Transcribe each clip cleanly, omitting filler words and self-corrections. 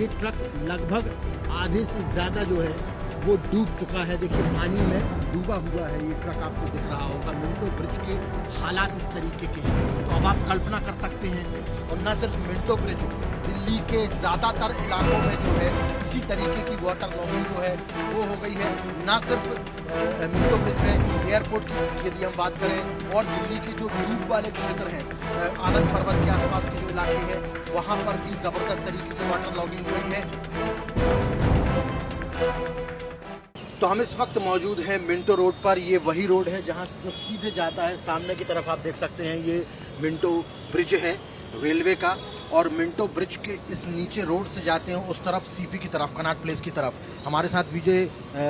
ये ट्रक लगभग आधे से ज़्यादा जो है वो डूब चुका है। देखिए पानी में डूबा हुआ है ये ट्रक, आपको दिख रहा होगा। मिंटो ब्रिज के हालात इस तरीके के हैं, तो अब आप कल्पना कर सकते हैं। और न सिर्फ मिंटो ब्रिज, दिल्ली के ज़्यादातर इलाकों में जो है इसी तरीके की वाटर लॉगिंग जो है वो हो गई है। न सिर्फ मिंटो ब्रिज में, एयरपोर्ट की यदि हम बात करें, और दिल्ली के जो डूब वाले क्षेत्र हैं, आनंद पर्वत के आसपास के जो इलाके हैं, वहाँ पर भी ज़बरदस्त तरीके से वाटर लॉगिंग हुई है। तो हम इस वक्त मौजूद हैं मिंटो रोड पर। ये वही रोड है जहाँ जो सीधे जाता है सामने की तरफ। आप देख सकते हैं ये मिंटो ब्रिज है रेलवे का, और मिंटो ब्रिज के इस नीचे रोड से जाते हैं उस तरफ सीपी की तरफ, कनॉट प्लेस की तरफ। हमारे साथ विजय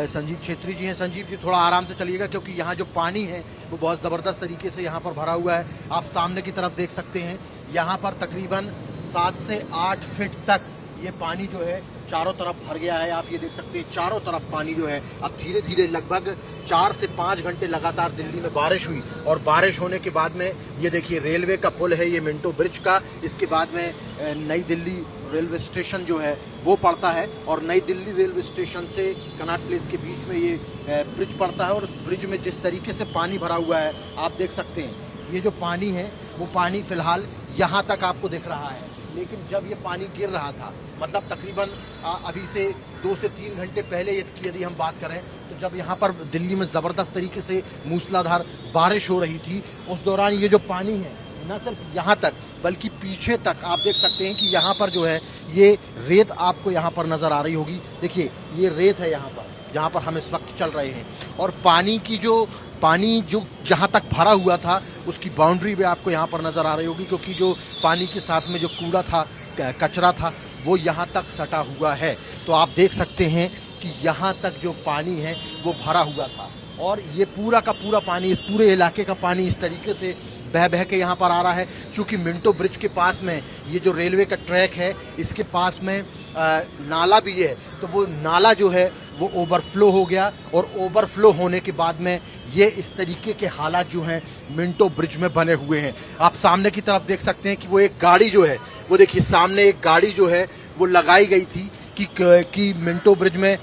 संजीव छेत्री जी हैं। संजीव जी थोड़ा आराम से चलिएगा, क्योंकि यहाँ जो पानी है वो बहुत ज़बरदस्त तरीके से यहाँ पर भरा हुआ है। आप सामने की तरफ देख सकते हैं, यहाँ पर तकरीबन 7 से 8 फीट तक ये पानी जो है चारों तरफ भर गया है। आप ये देख सकते हैं चारों तरफ पानी जो है अब धीरे धीरे, लगभग 4 से 5 घंटे लगातार दिल्ली में बारिश हुई, और बारिश होने के बाद में ये देखिए रेलवे का पुल है ये मिंटो ब्रिज का। इसके बाद में नई दिल्ली रेलवे स्टेशन जो है वो पड़ता है, और नई दिल्ली रेलवे स्टेशन से कनॉट प्लेस के बीच में ये ब्रिज पड़ता है। और उस ब्रिज में जिस तरीके से पानी भरा हुआ है आप देख सकते हैं। ये जो पानी है वो पानी फ़िलहाल यहाँ तक आपको दिख रहा है, लेकिन जब ये पानी गिर रहा था, मतलब तकरीबन अभी से 2 से 3 घंटे पहले यदि हम बात करें, तो जब यहाँ पर दिल्ली में ज़बरदस्त तरीके से मूसलाधार बारिश हो रही थी, उस दौरान ये जो पानी है न सिर्फ यहाँ तक बल्कि पीछे तक आप देख सकते हैं कि यहाँ पर जो है ये रेत आपको यहाँ पर नज़र आ रही होगी। देखिए ये रेत है यहाँ पर, जहाँ पर हम इस वक्त चल रहे हैं। और पानी जो जहाँ तक भरा हुआ था उसकी बाउंड्री भी आपको यहाँ पर नज़र आ रही होगी, क्योंकि जो पानी के साथ में जो कूड़ा था, कचरा था, वो यहाँ तक सटा हुआ है। तो आप देख सकते हैं कि यहाँ तक जो पानी है वो भरा हुआ था, और ये पूरा का पूरा पानी, इस पूरे इलाके का पानी इस तरीके से बह बह के यहाँ पर आ रहा है। चूँकि मिंटो ब्रिज के पास में ये जो रेलवे का ट्रैक है, इसके पास में नाला भी है, तो वो नाला जो है वो ओवरफ्लो हो गया, और ओवरफ्लो होने के बाद में ये इस तरीके के हालात जो हैं मिंटो ब्रिज में बने हुए हैं। आप सामने की तरफ देख सकते हैं कि वो एक गाड़ी जो है, वो देखिए सामने एक गाड़ी जो है वो लगाई गई थी कि मिंटो ब्रिज में,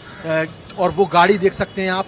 और वो गाड़ी देख सकते हैं आप,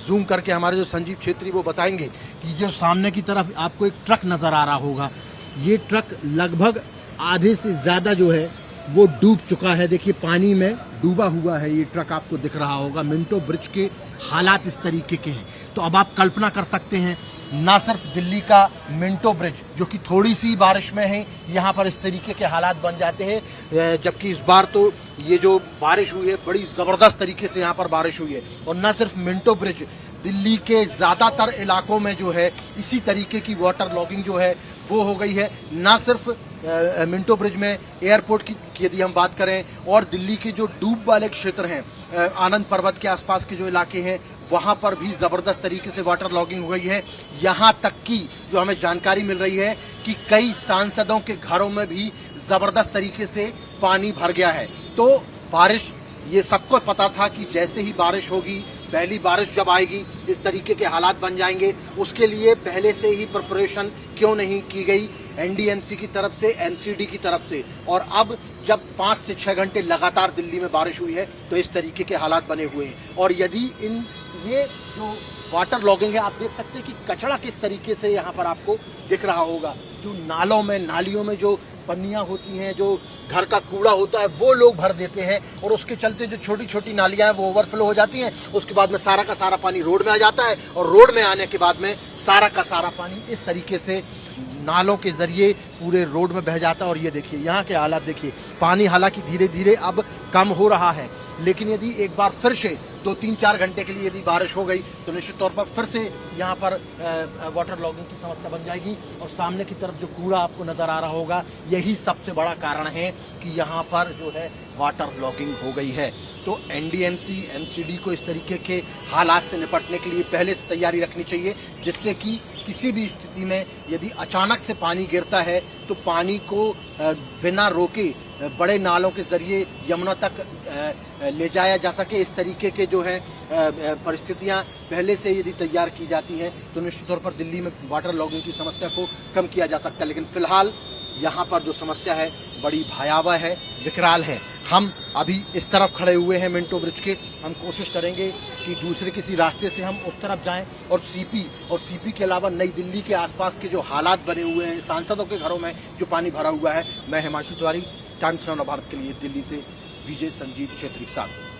जूम करके हमारे जो संजीव छेत्री वो बताएंगे कि जो सामने की तरफ आपको एक ट्रक नज़र आ रहा होगा, ये ट्रक लगभग आधे से ज़्यादा जो है वो डूब चुका है। देखिए पानी में डूबा हुआ है ये ट्रक, आपको दिख रहा होगा। मिंटो ब्रिज के हालात इस तरीके के हैं, तो अब आप कल्पना कर सकते हैं, ना सिर्फ दिल्ली का मिंटो ब्रिज जो कि थोड़ी सी बारिश में है, यहाँ पर इस तरीके के हालात बन जाते हैं। जबकि इस बार तो ये जो बारिश हुई है बड़ी ज़बरदस्त तरीके से यहाँ पर बारिश हुई है। और ना सिर्फ मिंटो ब्रिज, दिल्ली के ज़्यादातर इलाकों में जो है इसी तरीके की वाटर लॉगिंग जो है वो हो गई है। ना सिर्फ मिंटो ब्रिज में, एयरपोर्ट की यदि हम बात करें, और दिल्ली के जो डूब वाले क्षेत्र हैं, आनंद पर्वत के आसपास के जो इलाके हैं, वहाँ पर भी ज़बरदस्त तरीके से वाटर लॉगिंग हो गई है। यहाँ तक कि जो हमें जानकारी मिल रही है कि कई सांसदों के घरों में भी ज़बरदस्त तरीके से पानी भर गया है। तो बारिश, ये सबको पता था कि जैसे ही बारिश होगी, पहली बारिश जब आएगी इस तरीके के हालात बन जाएंगे। उसके लिए पहले से ही प्रिपरेशन क्यों नहीं की गई एनडीएमसी की तरफ से, एमसीडी की तरफ से। और अब जब 5 से 6 घंटे लगातार दिल्ली में बारिश हुई है तो इस तरीके के हालात बने हुए हैं। और यदि ये जो वाटर लॉगिंग है, आप देख सकते हैं कि कचरा किस तरीके से यहाँ पर आपको दिख रहा होगा। जो नालों में, नालियों में जो पन्नियाँ होती हैं, जो घर का कूड़ा होता है, वो लोग भर देते हैं, और उसके चलते जो छोटी छोटी नालियाँ हैं वो ओवरफ्लो हो जाती हैं। उसके बाद में सारा का सारा पानी रोड में आ जाता है, और रोड में आने के बाद में सारा का सारा पानी इस तरीके से नालों के ज़रिए पूरे रोड में बह जाता है। और ये देखिए यहाँ के हालात देखिए, पानी हालांकि धीरे धीरे अब कम हो रहा है, लेकिन यदि एक बार फिर से 2-3-4 घंटे के लिए यदि बारिश हो गई तो निश्चित तौर पर फिर से यहाँ पर वाटर लॉगिंग की समस्या बन जाएगी। और सामने की तरफ जो कूड़ा आपको नज़र आ रहा होगा, यही सबसे बड़ा कारण है कि यहाँ पर जो है वाटर लॉगिंग हो गई है। तो एनडीएमसी, एमसीडी को इस तरीके के हालात से निपटने के लिए पहले से तैयारी रखनी चाहिए, जिससे कि किसी भी स्थिति में यदि अचानक से पानी गिरता है तो पानी को बिना रोके बड़े नालों के ज़रिए यमुना तक ले जाया जा सके। इस तरीके के जो है परिस्थितियां पहले से यदि तैयार की जाती हैं तो निश्चित तौर पर दिल्ली में वाटर लॉगिंग की समस्या को कम किया जा सकता है। लेकिन फ़िलहाल यहाँ पर जो समस्या है बड़ी भयावह है, विकराल है। हम अभी इस तरफ खड़े हुए हैं मिंटो ब्रिज के। हम कोशिश करेंगे कि दूसरे किसी रास्ते से हम उस तरफ जाएं और सीपी के अलावा नई दिल्ली के आसपास के जो हालात बने हुए हैं, सांसदों के घरों में जो पानी भरा हुआ है। मैं हिमांशु तिवारी, टाइम्स नाउ भारत के लिए दिल्ली से विजय संजीव क्षेत्र के साथ।